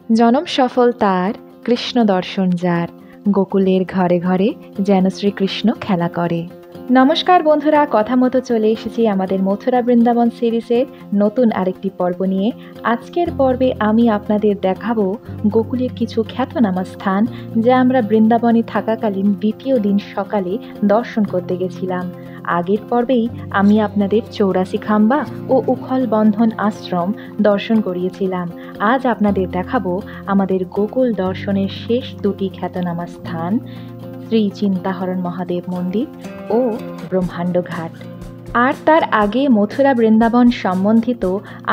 জনম সফল তার, কৃষ্ণ দর্শন যার, গোকুলের ঘরে ঘরে যেন শ্রীকৃষ্ণ খেলা করে। নমস্কার বন্ধুরা, কথা মতো চলে এসেছি আমাদের মথুরা বৃন্দাবন সিরিজের নতুন আরেকটি পর্ব নিয়ে। আজকের পর্বে আমি আপনাদের দেখাবো গোকুলের কিছু খ্যাতনামা স্থান, যা আমরা বৃন্দাবনে থাকাকালীন দ্বিতীয় দিন সকালে দর্শন করতে গেছিলাম। আগের পর্বেই আমি আপনাদের 84 খাম্বা ও উখল বন্ধন আশ্রম দর্শন করিয়েছিলাম। আজ আপনাদের দেখাবো আমাদের গোকুল দর্শনের শেষ দুটি খ্যাতনামা স্থান, শ্রী চিন্তাহরণ মহাদেব মন্দির ও ব্রহ্মাণ্ড ঘাট। আর তার আগে মথুরা বৃন্দাবন সম্বন্ধিত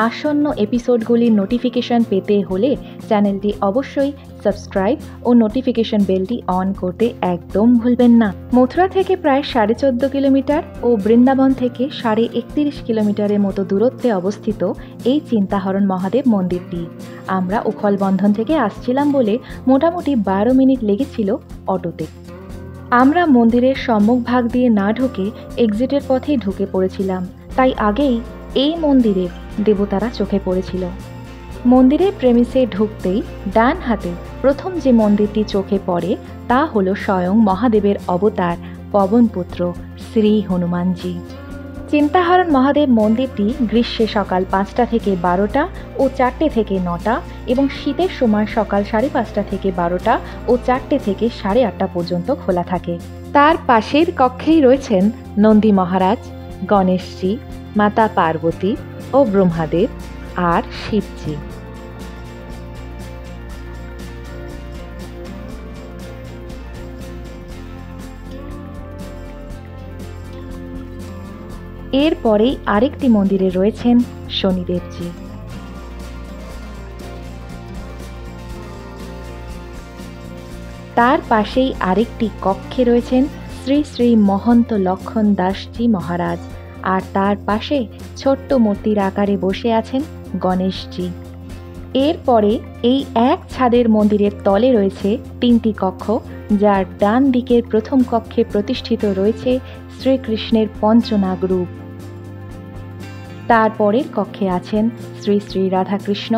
আসন্ন এপিসোডগুলির নোটিফিকেশন পেতে হলে চ্যানেলটি অবশ্যই সাবস্ক্রাইব ও নোটিফিকেশন বেলটি অন করতে একদম ভুলবেন না। মথুরা থেকে প্রায় 14.5 কিলোমিটার ও বৃন্দাবন থেকে 31.5 কিলোমিটারের মতো দূরত্বে অবস্থিত এই চিন্তাহরণ মহাদেব মন্দিরটি। আমরা উখল বন্ধন থেকে আসছিলাম বলে মোটামুটি 12 মিনিট লেগেছিল অটোতে। আমরা মন্দিরের সম্মুখভাগ দিয়ে না ঢুকে এক্সিটের পথেই ঢুকে পড়েছিলাম, তাই আগেই এই মন্দিরের দেবতারা চোখে পড়েছিল। মন্দিরের প্রেমিসে ঢুকতেই ডান হাতে প্রথম যে মন্দিরটি চোখে পড়ে তা হলো স্বয়ং মহাদেবের অবতার পবনপুত্র শ্রী হনুমানজি। চিন্তাহরণ মহাদেব মন্দিরটি গ্রীষ্মে সকাল 5টা থেকে 12টা ও 4টে থেকে 9টা এবং শীতের সময় সকাল 5:30 থেকে 12টা ও 4টে থেকে 8:30 পর্যন্ত খোলা থাকে। তার পাশের কক্ষেই রয়েছেন নন্দী মহারাজ, গণেশজি, মাতা পার্বতী ও ব্রহ্মাদেব আর শিবজি। এরপরেই আরেকটি মন্দিরে রয়েছেন শনিদেবজি। তার পাশেই আরেকটি কক্ষে রয়েছেন শ্রী শ্রী মহন্ত লক্ষণ দাসজি মহারাজ, আর তার পাশে ছোট্ট মূর্তির আকারে বসে আছেন গণেশজি। এরপরে এই এক ছাদের মন্দিরের তলে রয়েছে 3টি কক্ষ, যার ডান দিকের প্রথম কক্ষে প্রতিষ্ঠিত রয়েছে শ্রীকৃষ্ণের পঞ্চনাগ রূপ। তারপরের কক্ষে আছেন শ্রী শ্রী রাধাকৃষ্ণ।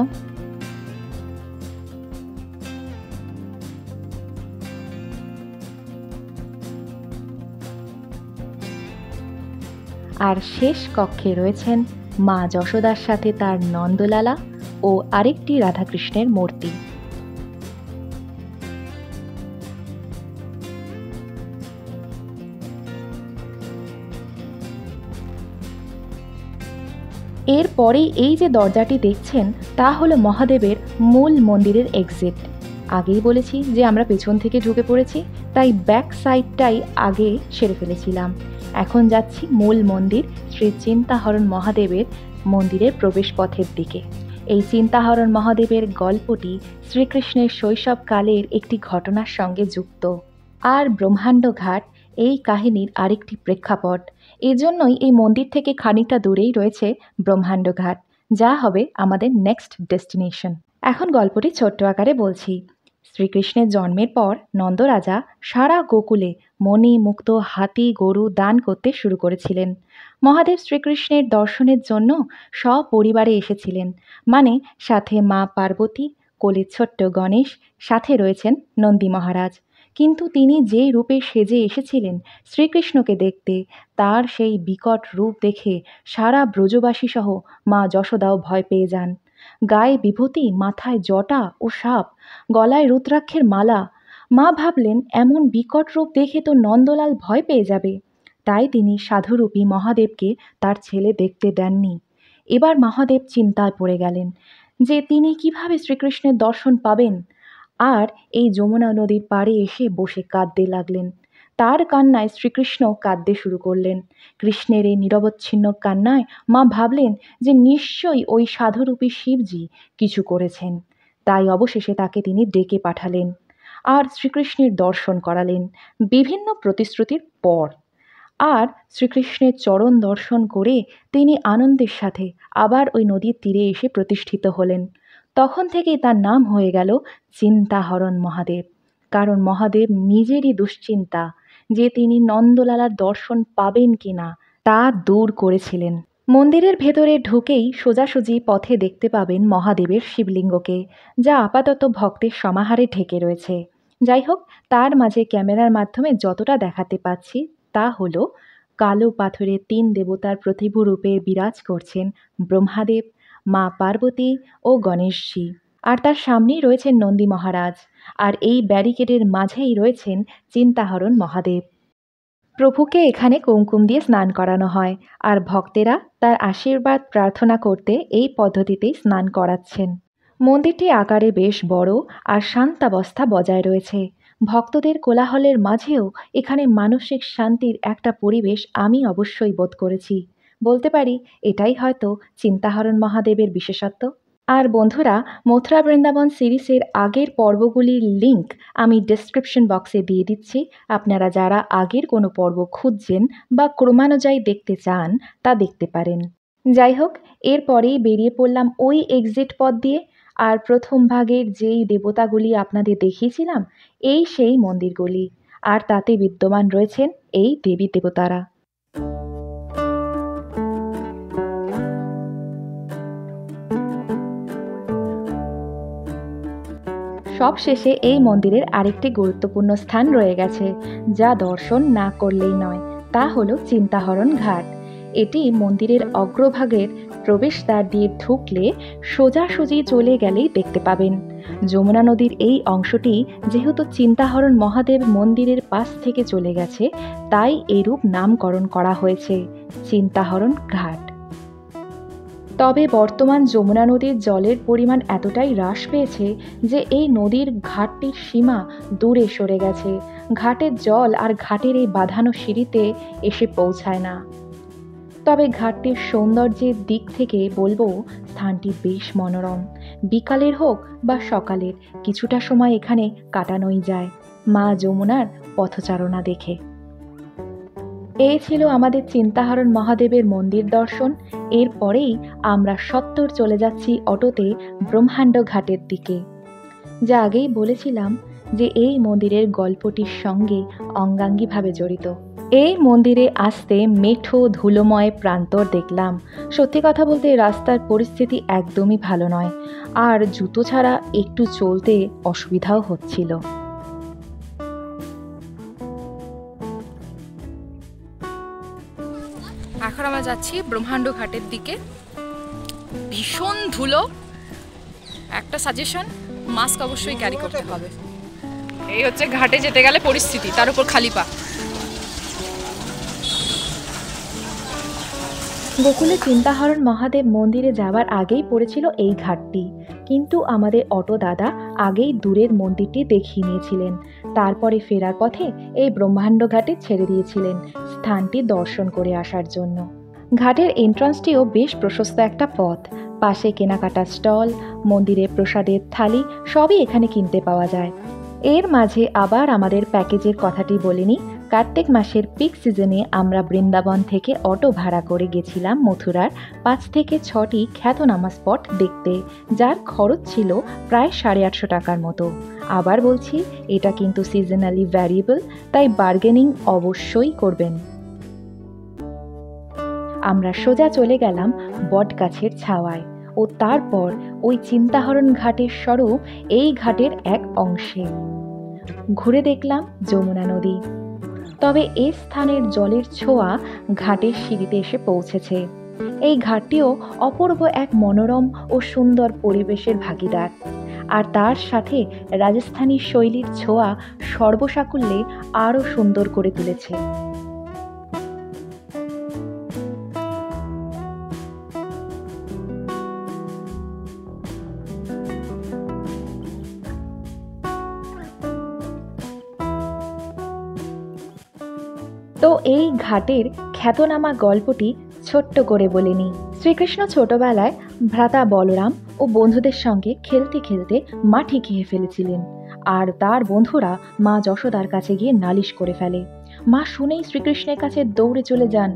আর শেষ কক্ষে রয়েছেন মা যশোদার সাথে তার নন্দলালা ও আরেকটি রাধাকৃষ্ণের মূর্তি। এরপরেই এই যে দরজাটি দেখছেন তা হলো মহাদেবের মূল মন্দিরের এক্সিট। আগেই বলেছি যে আমরা পেছন থেকে ঢুকে পড়েছি, তাই ব্যাক সাইডটাই আগে সেরে ফেলেছিলাম। এখন যাচ্ছি মূল মন্দির শ্রী চিন্তাহরণ মহাদেবের মন্দিরের প্রবেশ পথের দিকে। এই চিন্তাহরণ মহাদেবের গল্পটি শ্রীকৃষ্ণের শৈশবকালের একটি ঘটনার সঙ্গে যুক্ত, আর ব্রহ্মাণ্ড ঘাট এই কাহিনীর আরেকটি প্রেক্ষাপট। এজন্যই এই মন্দির থেকে খানিকটা দূরেই রয়েছে ব্রহ্মাণ্ড ঘাট, যা হবে আমাদের নেক্সট ডেস্টিনেশন। এখন গল্পটি ছোট্ট আকারে বলছি। শ্রীকৃষ্ণের জন্মের পর নন্দরাজা সারা গোকুলে মণি, মুক্ত, হাতি, গরু দান করতে শুরু করেছিলেন। মহাদেব শ্রীকৃষ্ণের দর্শনের জন্য সপরিবারে এসেছিলেন, মানে সাথে মা পার্বতী, কোলে ছোট্ট গণেশ, সাথে রয়েছেন নন্দী মহারাজ। কিন্তু তিনি যে রূপে সেজে এসেছিলেন শ্রীকৃষ্ণকে দেখতে, তার সেই বিকট রূপ দেখে সারা ব্রজবাসী সহ মা যশোদাও ভয় পেয়ে যান। গায়ে বিভূতি, মাথায় জটা ও সাপ, গলায় রুদ্রাক্ষের মালা। মা ভাবলেন এমন বিকট রূপ দেখে তো নন্দলাল ভয় পেয়ে যাবে, তাই তিনি সাধুরূপী মহাদেবকে তার ছেলে দেখতে দেননি। এবার মহাদেব চিন্তায় পড়ে গেলেন যে তিনি কিভাবে শ্রীকৃষ্ণের দর্শন পাবেন, আর এই যমুনা নদীর পাড়ে এসে বসে কাঁদতে লাগলেন। তার কান্নায় শ্রীকৃষ্ণ কাঁদতে শুরু করলেন। কৃষ্ণের এই নিরবচ্ছিন্ন কান্নায় মা ভাবলেন যে নিশ্চয়ই ওই সাধুরূপী শিবজি কিছু করেছেন, তাই অবশেষে তাকে তিনি ডেকে পাঠালেন আর শ্রীকৃষ্ণের দর্শন করালেন বিভিন্ন প্রতিশ্রুতির পর। আর শ্রীকৃষ্ণের চরণ দর্শন করে তিনি আনন্দের সাথে আবার ওই নদীর তীরে এসে প্রতিষ্ঠিত হলেন। তখন থেকেই তার নাম হয়ে গেল চিন্তাহরণ মহাদেব, কারণ মহাদেব নিজেরই দুশ্চিন্তা যে তিনি নন্দলালার দর্শন পাবেন কিনা তা দূর করেছিলেন। মন্দিরের ভেতরে ঢুকেই সোজাসুজি পথে দেখতে পাবেন মহাদেবের শিবলিঙ্গকে, যা আপাতত ভক্তের সমাহারে ঢেকে রয়েছে। যাই হোক, তার মাঝে ক্যামেরার মাধ্যমে যতটা দেখাতে পাচ্ছি তা হলো কালো পাথরের ৩ দেবতার প্রতিভূ রূপে বিরাজ করছেন ব্রহ্মাদেব, মা পার্বতী ও গণেশজি। আর তার সামনেই রয়েছেন নন্দী মহারাজ, আর এই ব্যারিকেডের মাঝেই রয়েছেন চিন্তাহরণ মহাদেব। প্রভুকে এখানে কুমকুম দিয়ে স্নান করানো হয়, আর ভক্তেরা তার আশীর্বাদ প্রার্থনা করতে এই পদ্ধতিতেই স্নান করাচ্ছেন। মন্দিরটি আকারে বেশ বড় আর শান্তাবস্থা বজায় রয়েছে। ভক্তদের কোলাহলের মাঝেও এখানে মানসিক শান্তির একটা পরিবেশ আমি অবশ্যই বোধ করেছি। বলতে পারি এটাই হয়তো চিন্তাহরণ মহাদেবের বিশেষত্ব। আর বন্ধুরা, মথুরা বৃন্দাবন সিরিজের আগের পর্বগুলির লিংক আমি ডেসক্রিপশন বক্সে দিয়ে দিচ্ছি। আপনারা যারা আগের কোনো পর্ব খুঁজছেন বা ক্রমানুযায়ী দেখতে চান তা দেখতে পারেন। যাই হোক, এরপরেই বেরিয়ে পড়লাম ওই এক্সিট পথ দিয়ে। আর প্রথম ভাগের যেই দেবতাগুলি আপনাদের দেখিয়েছিলাম, এই সেই মন্দিরগুলি, আর তাতে বিদ্যমান রয়েছেন এই দেবী দেবতারা। সবশেষে এই মন্দিরের আরেকটি গুরুত্বপূর্ণ স্থান রয়ে গেছে, যা দর্শন না করলেই নয়। তা হলো চিন্তাহরণ ঘাট। এটি মন্দিরের অগ্রভাগের প্রবেশদ্বার দিয়ে ঢুকলে সোজাসুজি চলে গেলেই দেখতে পাবেন। যমুনা নদীর এই অংশটি যেহেতু চিন্তাহরণ মহাদেব মন্দিরের পাশ থেকে চলে গেছে, তাই এরূপ নামকরণ করা হয়েছে চিন্তাহরণ ঘাট। তবে বর্তমান যমুনা নদীর জলের পরিমাণ এতটাই হ্রাস পেয়েছে যে এই নদীর ঘাটটির সীমা দূরে সরে গেছে। ঘাটের জল আর ঘাটের এই বাঁধানো সিঁড়িতে এসে পৌঁছায় না। তবে ঘাটটির সৌন্দর্যের দিক থেকে বলবো স্থানটি বেশ মনোরম। বিকালের হোক বা সকালের, কিছুটা সময় এখানে কাটানোই যায় মা যমুনার পথচারণা দেখে। এই ছিল আমাদের চিন্তাহরণ মহাদেবের মন্দির দর্শন। এরপরেই আমরা সত্বর চলে যাচ্ছি অটোতে ব্রহ্মাণ্ড ঘাটের দিকে। যা আগেই বলেছিলাম যে এই মন্দিরের গল্পটির সঙ্গে অঙ্গাঙ্গিভাবে জড়িত। এই মন্দিরে আসতে মেঠো ধুলোময় প্রান্তর দেখলাম। সত্যি কথা বলতে রাস্তার পরিস্থিতি একদমই ভালো নয়, আর জুতো ছাড়া একটু চলতে অসুবিধাও হচ্ছিল। এখন আমরা যাচ্ছি ব্রহ্মাণ্ড ঘাটের দিকে। ভীষণ ধুলো। একটা সাজেশন, মাস্ক অবশ্যই ক্যারি করতে হবে। এই হচ্ছে ঘাটে যেতে গেলে পরিস্থিতি, তার উপর খালি পা। গোকুলে চিন্তাহরণ মহাদেব মন্দিরে যাওয়ার আগেই পড়েছিল এই ঘাটটি, কিন্তু আমাদের অটো দাদা আগেই দূরের মন্দিরটি দেখিয়ে নিয়েছিলেন। তারপরে ফেরার পথে এই ব্রহ্মাণ্ড ঘাটে ছেড়ে দিয়েছিলেন স্থানটি দর্শন করে আসার জন্য। ঘাটের এন্ট্রান্সটিও বেশ প্রশস্ত একটা পথ। পাশে কেনাকাটার স্টল, মন্দিরে প্রসাদের থালি সবই এখানে কিনতে পাওয়া যায়। এর মাঝে আবার আমাদের প্যাকেজের কথাটি বলিনি। কার্তিক মাসের পিক সিজনে আমরা বৃন্দাবন থেকে অটো ভাড়া করে গেছিলাম মথুরার ৫ থেকে ৬টি খ্যাতনামা স্পট দেখতে, যার খরচ ছিল প্রায় ৮৫০ টাকার মতো। আবার বলছি, এটা কিন্তু সিজনালি ভ্যারিয়েবল, তাই বার্গেনিং অবশ্যই করবেন। আমরা সোজা চলে গেলাম বট গাছের ছাওয়ায়, ও তারপর ওই চিন্তাহরণ ঘাটের স্বরূপ এই ঘাটের এক অংশে ঘুরে দেখলাম যমুনা নদী। তবে এই স্থানের জলের ছোঁয়া ঘাটের সিঁড়িতে এসে পৌঁছেছে। এই ঘাটটিও অপূর্ব এক মনোরম ও সুন্দর পরিবেশের ভাগিদার, আর তার সাথে রাজস্থানী শৈলীর ছোঁয়া সর্বসাকুল্যে আরও সুন্দর করে তুলেছে। তো এই ঘাটের খ্যাতনামা গল্পটি ছোট্ট করে বলে নিই। শ্রীকৃষ্ণ ছোটবেলায় ভ্রাতা বলরাম ও বন্ধুদের সঙ্গে খেলতে খেলতে মাটি খেয়ে ফেলেছিলেন, আর তার বন্ধুরা মা যশোদার কাছে গিয়ে নালিশ করে ফেলে। মা শুনেই শ্রীকৃষ্ণের কাছে দৌড়ে চলে যান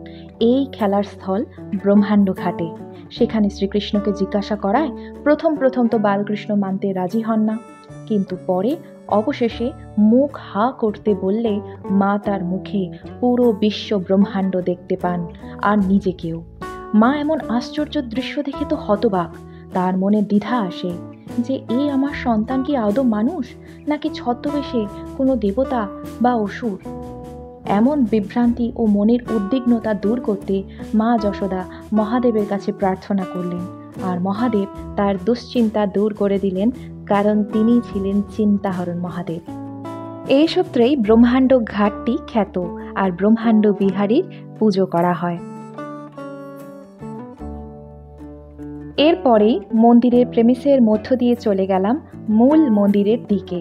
এই খেলার স্থল ব্রহ্মাণ্ড ঘাটে। সেখানে শ্রীকৃষ্ণকে জিজ্ঞাসা করায় প্রথম তো বালকৃষ্ণ মানতে রাজি হন না, কিন্তু পরে অবশেষে মুখ হা করতে বললে মা তার মুখে পুরো বিশ্ব ব্রহ্মাণ্ড দেখতে পান, আর নিজেকেও। মা এমন আশ্চর্য দৃশ্য দেখে তো হতবাক। তার মনে দ্বিধা আসে যে এই আমার সন্তান কি আদৌ মানুষ, নাকি ছদ্মবেশে কোনো দেবতা বা অসুর। এমন বিভ্রান্তি ও মনের উদ্বিগ্নতা দূর করতে মা যশোদা মহাদেবের কাছে প্রার্থনা করলেন, আর মহাদেব তার দুশ্চিন্তা দূর করে দিলেন, কারণ তিনি ছিলেন চিন্তাহরণ মহাদেব। এই সূত্রেই ব্রহ্মাণ্ড ঘাটটি খ্যাত, আর ব্রহ্মাণ্ড বিহারীর পুজো করা হয়। এরপরেই মন্দিরের প্রেমিসের মধ্য দিয়ে চলে গেলাম মূল মন্দিরের দিকে।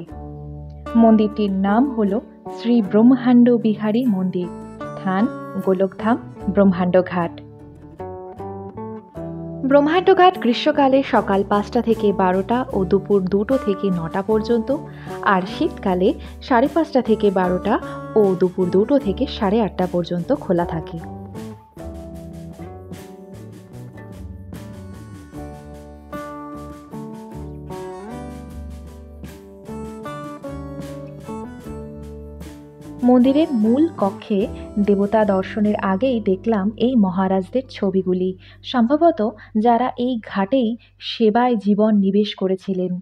মন্দিরটির নাম হলো শ্রী ব্রহ্মাণ্ড বিহারী মন্দির, স্থান গোলকধাম, ব্রহ্মাণ্ড ঘাট। ব্রহ্মাণ্ড ঘাট গ্রীষ্মকালে সকাল 5টা থেকে 12টা ও দুপুর 2টো থেকে 9টা পর্যন্ত, আর শীতকালে 5:30 থেকে 12টা ও দুপুর 2টো থেকে 8:30 পর্যন্ত খোলা থাকে। মন্দিরের মূল কক্ষে দেবতা দর্শনের আগেই দেখলাম এই মহারাজদের ছবিগুলি, সম্ভবত যারা এই ঘাটেই সেবায় জীবন নিবেশ করেছিলেন।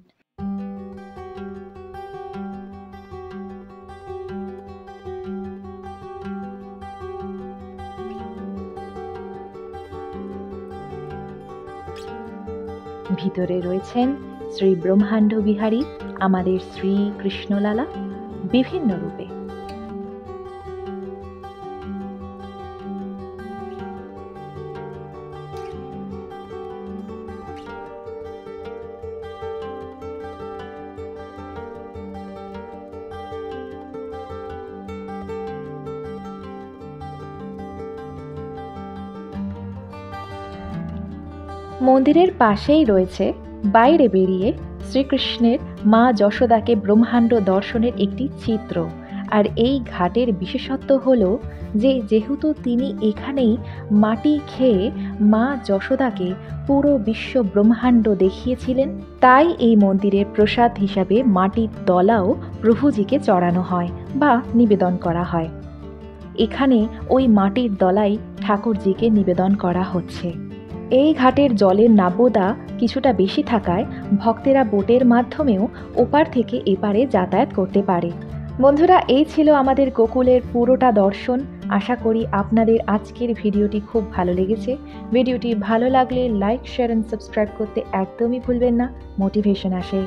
ভিতরে রয়েছেন শ্রী ব্রহ্মাণ্ড বিহারী, আমাদের শ্রী কৃষ্ণলালা বিভিন্ন রূপে। মন্দিরের পাশেই রয়েছে বাইরে বেরিয়ে শ্রীকৃষ্ণের মা যশোদাকে ব্রহ্মাণ্ড দর্শনের একটি চিত্র। আর এই ঘাটের বিশেষত্ব হলো যে যেহেতু তিনি এখানেই মাটি খেয়ে মা যশোদাকে পুরো বিশ্ব ব্রহ্মাণ্ড দেখিয়েছিলেন, তাই এই মন্দিরের প্রসাদ হিসাবে মাটির দলাও প্রভুজিকে চড়ানো হয় বা নিবেদন করা হয়। এখানে ওই মাটির দলাই ঠাকুরজিকে নিবেদন করা হচ্ছে। এই ঘাটের জলের নাব্যতা কিছুটা বেশি থাকায় ভক্তেরা বোটের মাধ্যমেও ওপার থেকে এপারে যাতায়াত করতে পারে। বন্ধুরা, এই ছিল আমাদের গোকুলের পুরোটা দর্শন। আশা করি আপনাদের আজকের ভিডিওটি খুব ভালো লেগেছে। ভিডিওটি ভালো লাগলে লাইক, শেয়ার অ্যান্ড সাবস্ক্রাইব করতে একদমই ভুলবেন না, মোটিভেশন আসে।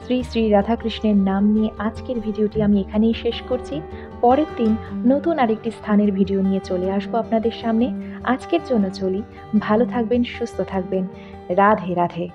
শ্রী শ্রী রাধাকৃষ্ণের নাম নিয়ে আজকের ভিডিওটি আমি এখানেই শেষ করছি। পরের দিন নতুন আরেকটি স্থানের ভিডিও নিয়ে চলে আসবো আপনাদের সামনে। আজকের জন্য চলি। ভালো থাকবেন, সুস্থ থাকবেন। রাধে রাধে।